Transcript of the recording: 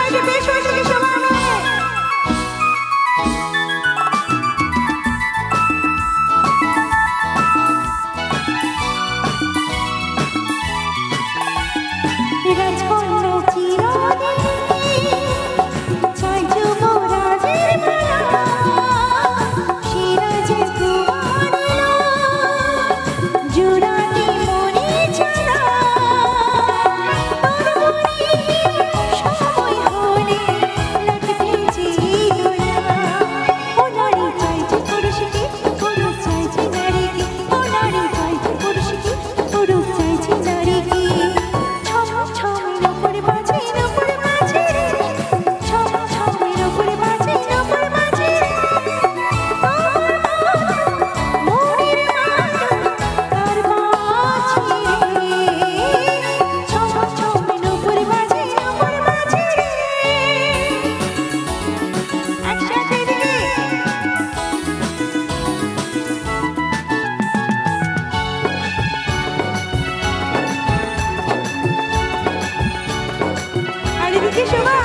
সাজে বেশ বৈশাখী সমানে রাজকন্যা চিরদিন চাই যুবরাজের মালা সিরাজে কুমারিল জুড়াতে মনে চারা সময় হলে লাগবে যে দোলা ও নারী চাইছে পুরুষকে পুরুষ চাইছে নারীকে ও নারী চাইছে পুরুষকে পুরুষ চাইছে নারীকে Thank you so much.